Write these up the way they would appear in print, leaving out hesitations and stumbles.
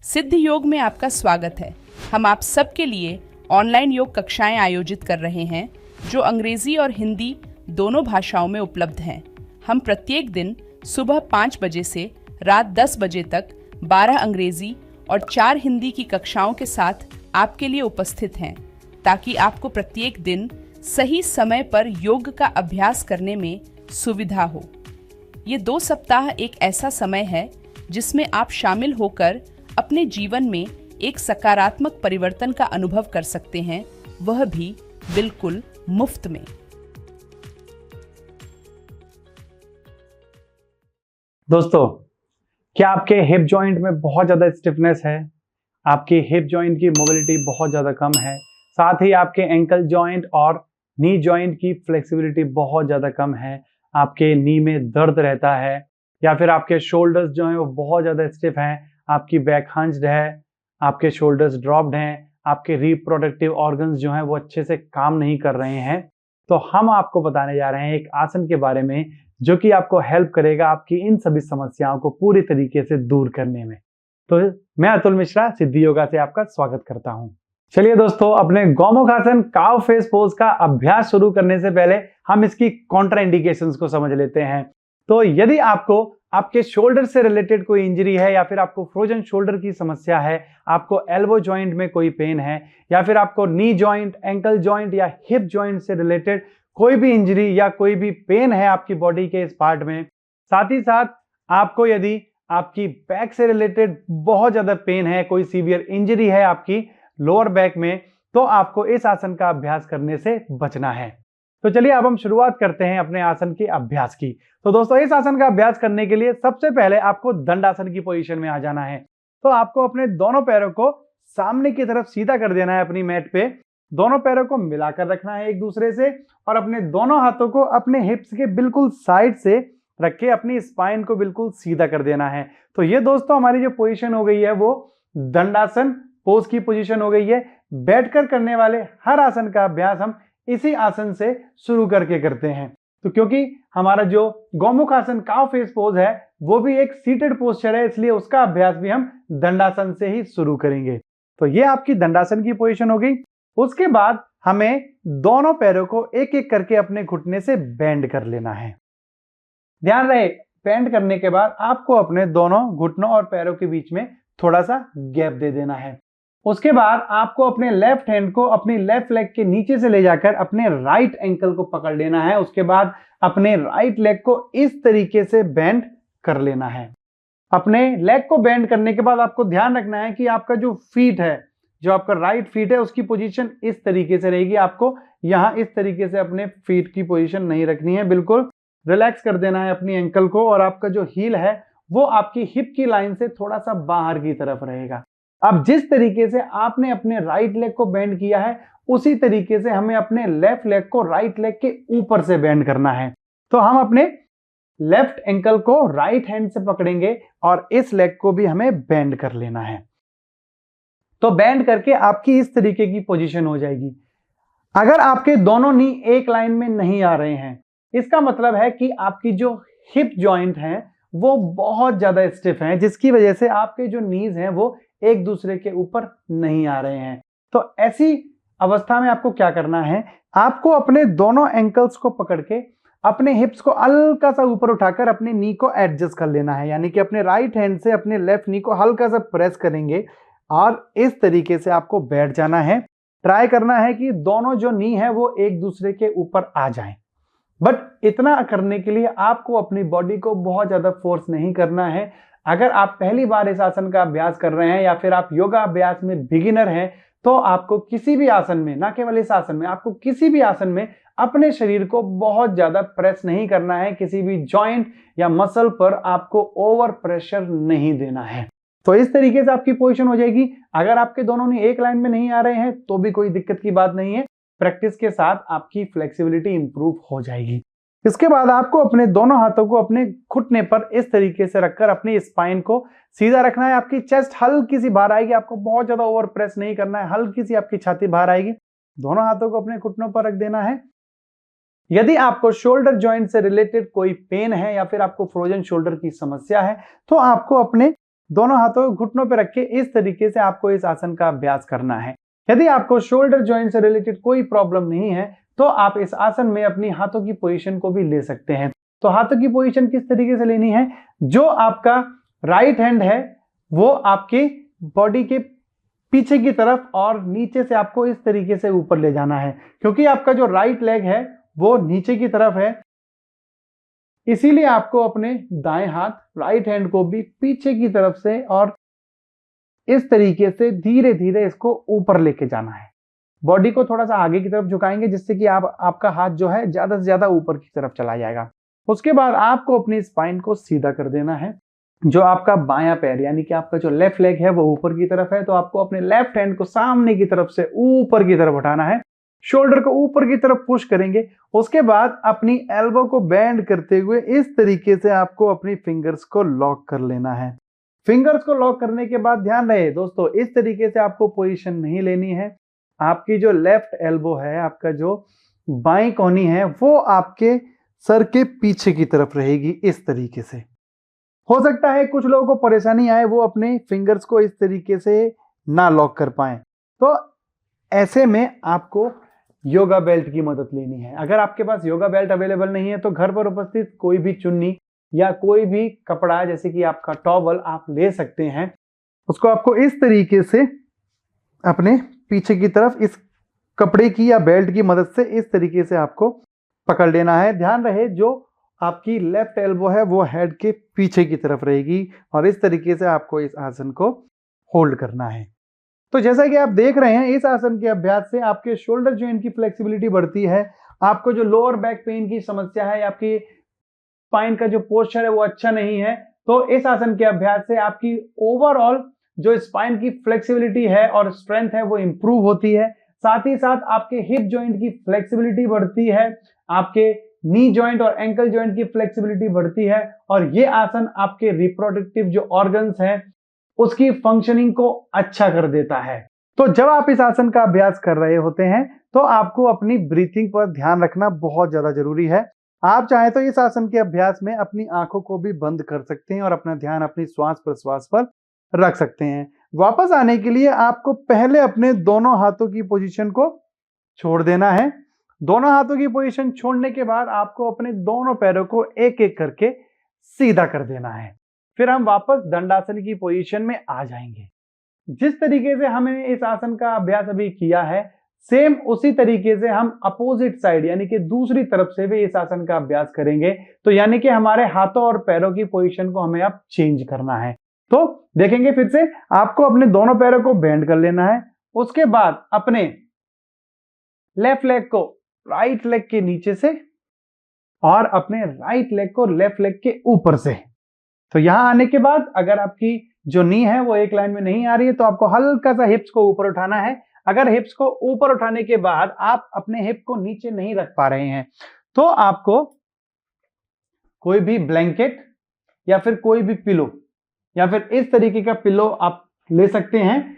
सिद्ध योग में आपका स्वागत है। हम आप सबके लिए ऑनलाइन योग कक्षाएं आयोजित कर रहे हैं जो अंग्रेजी और हिंदी दोनों भाषाओं में उपलब्ध हैं। हम प्रत्येक दिन सुबह 5 बजे से रात 10 बजे तक 12 अंग्रेजी और 4 हिंदी की कक्षाओं के साथ आपके लिए उपस्थित हैं, ताकि आपको प्रत्येक दिन सही समय पर योग का अभ्यास करने में सुविधा हो। ये 2 सप्ताह एक ऐसा समय है जिसमें आप शामिल होकर अपने जीवन में एक सकारात्मक परिवर्तन का अनुभव कर सकते हैं, वह भी बिल्कुल मुफ्त में। दोस्तों, क्या आपके हिप जॉइंट में बहुत ज़्यादा स्टिफनेस है? आपकी हिप जॉइंट की मोबिलिटी बहुत ज़्यादा कम है, साथ ही आपके एंकल जॉइंट और नी जॉइंट की फ्लेक्सिबिलिटी बहुत ज़्यादा कम है, आपके नी में दर्द रहता है, या फिर आपके शोल्डर्स जो हैं वो बहुत ज़्यादा स्टिफ हैं, आपकी बैक हंच्ड है, आपके शोल्डर्स ड्रॉप्ड हैं, आपके रिप्रोडक्टिव ऑर्गन्स जो हैं वो अच्छे से काम नहीं कर रहे हैं, तो हम आपको बताने जा रहे हैं एक आसन के बारे में जो कि आपको हेल्प करेगा आपकी इन सभी समस्याओं को पूरी तरीके से दूर करने में। तो मैं अतुल मिश्रा सिद्धि योगा से आपका स्वागत करता हूं। चलिए दोस्तों, अपने गौमुखासन काव फेस पोज का अभ्यास शुरू करने से पहले हम इसकी कॉन्ट्रा इंडिकेशंस को समझ लेते हैं। तो यदि आपको आपके शोल्डर से रिलेटेड कोई इंजरी है, या फिर आपको फ्रोजन शोल्डर की समस्या है, आपको एल्बो जॉइंट में कोई पेन है, या फिर आपको नी जॉइंट, एंकल जॉइंट या हिप जॉइंट से रिलेटेड कोई भी इंजरी या कोई भी पेन है आपकी बॉडी के इस पार्ट में, साथ ही साथ आपको यदि आपकी बैक से रिलेटेड बहुत ज्यादा पेन है, कोई सीवियर इंजरी है आपकी लोअर बैक में, तो आपको इस आसन का अभ्यास करने से बचना है। तो चलिए अब हम शुरुआत करते हैं अपने आसन के अभ्यास की। तो दोस्तों, इस आसन का अभ्यास करने के लिए सबसे पहले आपको दंडासन की पोजीशन में आ जाना है। तो आपको अपने दोनों पैरों को सामने की तरफ सीधा कर देना है अपनी मैट पे, दोनों पैरों को मिलाकर रखना है एक दूसरे से, और अपने दोनों हाथों को अपने हिप्स के बिल्कुल साइड से रख के अपनी स्पाइन को बिल्कुल सीधा कर देना है। तो ये दोस्तों हमारी जो पोजीशन हो गई है वो दंडासन पोज की पोजीशन हो गई है। बैठकर करने वाले हर आसन का अभ्यास हम इसी आसन से शुरू करके करते हैं। तो क्योंकि हमारा जो गौमुख आसन काव फेस पोज है वो भी एक सीटेड पोस्चर है, इसलिए उसका अभ्यास भी हम दंडासन से ही शुरू करेंगे। तो ये आपकी दंडासन की पोजीशन हो गई। उसके बाद हमें दोनों पैरों को एक एक करके अपने घुटने से बेंड कर लेना है। ध्यान रहे, बेंड करने के बाद आपको अपने दोनों घुटनों और पैरों के बीच में थोड़ा सा गैप दे देना है। उसके बाद आपको अपने लेफ्ट हैंड को अपनी लेफ्ट लेग के नीचे से ले जाकर अपने राइट एंकल को पकड़ लेना है। उसके बाद अपने राइट लेग को इस तरीके से बेंड कर लेना है। अपने लेग को बेंड करने के बाद आपको ध्यान रखना है कि आपका जो फीट है, जो आपका राइट फीट है, उसकी पोजीशन इस तरीके से रहेगी। आपको यहां इस तरीके से अपने फीट की पोजीशन नहीं रखनी है, बिल्कुल रिलैक्स कर देना है अपनी एंकल को, और आपका जो हील है वो आपकी हिप की लाइन से थोड़ा सा बाहर की तरफ रहेगा। अब जिस तरीके से आपने अपने राइट लेग को बेंड किया है, उसी तरीके से हमें अपने लेफ्ट लेग को राइट लेग के ऊपर से बेंड करना है। तो हम अपने लेफ्ट एंकल को राइट हैंड से पकड़ेंगे और इस लेग को भी हमें बेंड कर लेना है। तो बेंड करके आपकी इस तरीके की पोजीशन हो जाएगी। अगर आपके दोनों नी एक लाइन में नहीं आ रहे हैं, इसका मतलब है कि आपकी जो हिप जॉइंट है वो बहुत ज्यादा स्टिफ है, जिसकी वजह से आपके जो नीज हैं वो एक दूसरे के ऊपर नहीं आ रहे हैं। तो ऐसी अवस्था में आपको क्या करना है, आपको अपने दोनों एंकल्स को पकड़ के अपने हिप्स को हल्का सा ऊपर उठाकर अपने नी को एडजस्ट कर लेना है। यानी कि अपने राइट हैंड से अपने लेफ्ट नी को हल्का सा प्रेस करेंगे और इस तरीके से आपको बैठ जाना है। ट्राई करना है कि दोनों जो नी है वो एक दूसरे के ऊपर आ जाएं। बट इतना करने के लिए आपको अपनी बॉडी को बहुत ज्यादा फोर्स नहीं करना है। अगर आप पहली बार इस आसन का अभ्यास कर रहे हैं, या फिर आप योगा अभ्यास में बिगिनर हैं, तो आपको किसी भी आसन में, ना केवल इस आसन में, आपको किसी भी आसन में अपने शरीर को बहुत ज्यादा प्रेस नहीं करना है। किसी भी जॉइंट या मसल पर आपको ओवर प्रेशर नहीं देना है। तो इस तरीके से आपकी पोजीशन हो जाएगी। अगर आपके दोनों ने एक लाइन में नहीं आ रहे हैं तो भी कोई दिक्कत की बात नहीं है, प्रैक्टिस के साथ आपकी फ्लेक्सिबिलिटी इंप्रूव हो जाएगी। इसके बाद आपको अपने दोनों हाथों को अपने घुटने पर इस तरीके से रखकर अपनी स्पाइन को सीधा रखना है। आपकी चेस्ट हल्की सी बाहर आएगी, आपको बहुत ज्यादा ओवर प्रेस नहीं करना है, हल्की सी आपकी छाती बाहर आएगी। दोनों हाथों को अपने घुटनों पर रख देना है। यदि आपको शोल्डर जॉइंट से रिलेटेड कोई पेन है, या फिर आपको फ्रोजन शोल्डर की समस्या है, तो आपको अपने दोनों हाथों को घुटनों पे रख के इस तरीके से आपको इस आसन का अभ्यास करना है। यदि आपको शोल्डर जॉइंट से रिलेटेड कोई प्रॉब्लम नहीं है तो आप इस आसन में अपनी हाथों की पोजीशन को भी ले सकते हैं। तो हाथों की पोजीशन किस तरीके से लेनी है, जो आपका राइट हैंड है वो आपकी बॉडी के पीछे की तरफ और नीचे से आपको इस तरीके से ऊपर ले जाना है, क्योंकि आपका जो राइट लेग है वो नीचे की तरफ है, इसीलिए आपको अपने दाएं हाथ राइट हैंड को भी पीछे की तरफ से और इस तरीके से धीरे धीरे इसको ऊपर लेके जाना है। बॉडी को थोड़ा सा आगे की तरफ झुकाएंगे जिससे कि आपका हाथ जो है ज्यादा से ज्यादा ऊपर की तरफ चला जाएगा। उसके बाद आपको अपनी स्पाइन को सीधा कर देना है। जो आपका बायां पैर यानी कि आपका जो लेफ्ट लेग है वो ऊपर की तरफ है, तो आपको अपने लेफ्ट हैंड को सामने की तरफ से ऊपर की तरफ उठाना है, शोल्डर को ऊपर की तरफ पुश करेंगे। उसके बाद अपनी एल्बो को बेंड करते हुए इस तरीके से आपको अपनी फिंगर्स को लॉक कर लेना है। फिंगर्स को लॉक करने के बाद ध्यान रहे दोस्तों, इस तरीके से आपको पोजीशन नहीं लेनी है। आपकी जो लेफ्ट एल्बो है, आपका जो बाईं कोहनी है, वो आपके सर के पीछे की तरफ रहेगी इस तरीके से। हो सकता है कुछ लोगों को परेशानी आए, वो अपने फिंगर्स को इस तरीके से ना लॉक कर पाए, तो ऐसे में आपको योगा बेल्ट की मदद लेनी है। अगर आपके पास योगा बेल्ट अवेलेबल नहीं है तो घर पर उपस्थित कोई भी चुन्नी या कोई भी कपड़ा जैसे कि आपका टॉवल आप ले सकते हैं। उसको आपको इस तरीके से अपने पीछे की तरफ इस कपड़े की या बेल्ट की मदद से इस तरीके से आपको पकड़ लेना है। ध्यान रहे जो आपकी लेफ्ट एल्बो है वो हेड के पीछे की तरफ रहेगी और इस तरीके से आपको इस आसन को होल्ड करना है। तो जैसा कि आप देख रहे हैं, इस आसन के अभ्यास से आपके शोल्डर जॉइंट की फ्लेक्सिबिलिटी बढ़ती है। आपको जो लोअर बैक पेन की समस्या है, आपकी स्पाइन का जो पोस्चर है वो अच्छा नहीं है, तो इस आसन के अभ्यास से आपकी ओवरऑल जो स्पाइन की फ्लेक्सिबिलिटी है और स्ट्रेंथ है वो इंप्रूव होती है। साथ ही साथ आपके हिप जॉइंट की फ्लेक्सिबिलिटी बढ़ती है, आपके नी जॉइंट और एंकल जॉइंट की फ्लेक्सिबिलिटी बढ़ती है और ये आसन आपके रिप्रोडक्टिव जो ऑर्गन्स हैं उसकी फंक्शनिंग को अच्छा कर देता है। तो जब आप इस आसन का अभ्यास कर रहे होते हैं तो आपको अपनी ब्रीथिंग पर ध्यान रखना बहुत ज्यादा जरूरी है। आप चाहे तो इस आसन के अभ्यास में अपनी आंखों को भी बंद कर सकते हैं और अपना ध्यान अपनी श्वास प्रश्वास पर रख सकते हैं। वापस आने के लिए आपको पहले अपने दोनों हाथों की पोजीशन को छोड़ देना है। दोनों हाथों की पोजीशन छोड़ने के बाद आपको अपने दोनों पैरों को एक एक करके सीधा कर देना है। फिर हम वापस दंडासन की पोजीशन में आ जाएंगे। जिस तरीके से हमने इस आसन का अभ्यास अभी किया है, सेम उसी तरीके से हम अपोजिट साइड यानी कि दूसरी तरफ से भी इस आसन का अभ्यास करेंगे। तो यानी कि हमारे हाथों और पैरों की पोजीशन को हमें अब चेंज करना है। तो देखेंगे फिर से, आपको अपने दोनों पैरों को बेंड कर लेना है। उसके बाद अपने लेफ्ट लेग को राइट लेग के नीचे से और अपने राइट लेग को लेफ्ट लेग के ऊपर से। तो यहां आने के बाद अगर आपकी जो नी है वो एक लाइन में नहीं आ रही है तो आपको हल्का सा हिप्स को ऊपर उठाना है। अगर हिप्स को ऊपर उठाने के बाद आप अपने हिप को नीचे नहीं रख पा रहे हैं तो आपको कोई भी ब्लैंकेट या फिर कोई भी पिलो या फिर इस तरीके का पिलो आप ले सकते हैं,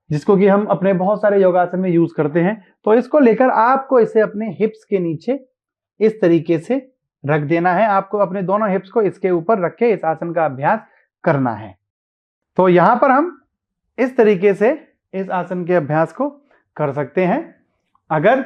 जिसको कि हम अपने बहुत सारे योगासन में यूज करते हैं। तो इसको लेकर आपको इसे अपने हिप्स के नीचे इस तरीके से रख देना है। आपको अपने दोनों हिप्स को इसके ऊपर रख के इस आसन का अभ्यास करना है। तो यहां पर हम इस तरीके से इस आसन के अभ्यास को कर सकते हैं। अगर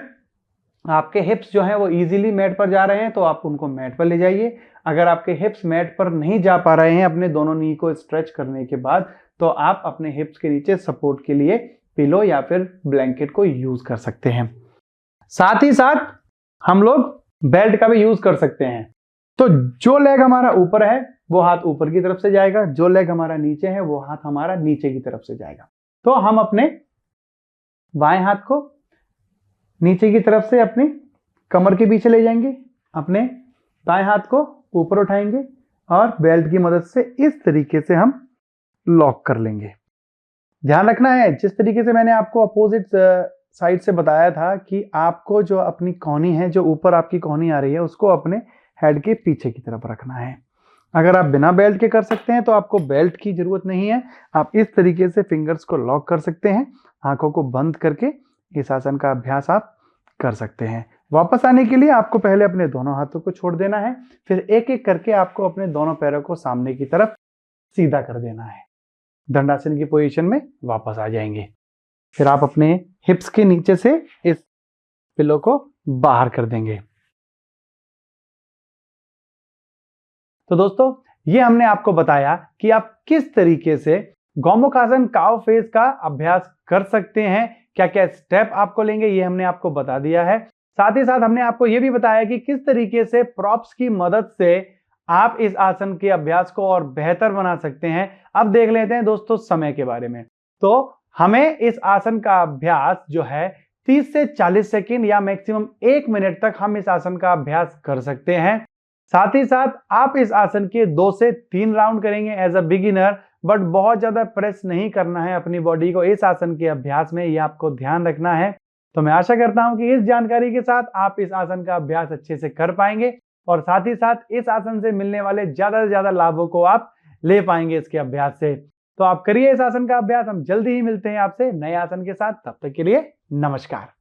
आपके हिप्स जो हैं वो इजीली मैट पर जा रहे हैं तो आप उनको मैट पर ले जाइए। अगर आपके हिप्स मैट पर नहीं जा पा रहे हैं अपने दोनों नी को स्ट्रेच करने के बाद, तो आप अपने हिप्स के नीचे सपोर्ट के लिए पिलो या फिर ब्लैंकेट को यूज कर सकते हैं। साथ ही साथ हम लोग बेल्ट का भी यूज कर सकते हैं। तो जो लेग हमारा ऊपर है वो हाथ ऊपर की तरफ से जाएगा, जो लेग हमारा नीचे है वो हाथ हमारा नीचे की तरफ से जाएगा। तो हम अपने बाएं हाथ को नीचे की तरफ से अपने कमर के पीछे ले जाएंगे, अपने दाएं हाथ को ऊपर उठाएंगे और बेल्ट की मदद से इस तरीके से हम लॉक कर लेंगे। ध्यान रखना है, जिस तरीके से मैंने आपको अपोजिट साइड से बताया था कि आपको जो अपनी कोहनी है, जो ऊपर आपकी कोहनी आ रही है, उसको अपने हेड के पीछे की तरफ रखना है। अगर आप बिना बेल्ट के कर सकते हैं तो आपको बेल्ट की जरूरत नहीं है। आप इस तरीके से फिंगर्स को लॉक कर सकते हैं, आंखों को बंद करके इस आसन का अभ्यास आप कर सकते हैं। वापस आने के लिए आपको पहले अपने दोनों हाथों को छोड़ देना है, फिर एक एक करके आपको अपने दोनों पैरों को सामने की तरफ सीधा कर देना है। दंडासन की पोजीशन में वापस आ जाएंगे। फिर आप अपने हिप्स के नीचे से इस पिलो को बाहर कर देंगे। तो दोस्तों, ये हमने आपको बताया कि आप किस तरीके से गोमुखासन काउ फेस का अभ्यास कर सकते हैं, क्या क्या स्टेप आपको लेंगे ये हमने आपको बता दिया है। साथ ही साथ हमने आपको ये भी बताया कि किस तरीके से प्रॉप्स की मदद से आप इस आसन के अभ्यास को और बेहतर बना सकते हैं। अब देख लेते हैं दोस्तों समय के बारे में। तो हमें इस आसन का अभ्यास जो है 30 से 40 सेकंड या मैक्सिमम 1 मिनट तक हम इस आसन का अभ्यास कर सकते हैं। साथ ही साथ आप इस आसन के 2 से 3 राउंड करेंगे एज अ बिगिनर, बट बहुत ज्यादा प्रेस नहीं करना है अपनी बॉडी को इस आसन के अभ्यास में, ये आपको ध्यान रखना है। तो मैं आशा करता हूं कि इस जानकारी के साथ आप इस आसन का अभ्यास अच्छे से कर पाएंगे और साथ ही साथ इस आसन से मिलने वाले ज्यादा से ज्यादा लाभों को आप ले पाएंगे इसके अभ्यास से। तो आप करिए इस आसन का अभ्यास। हम जल्दी ही मिलते हैं आपसे नए आसन के साथ। तब तक के लिए नमस्कार।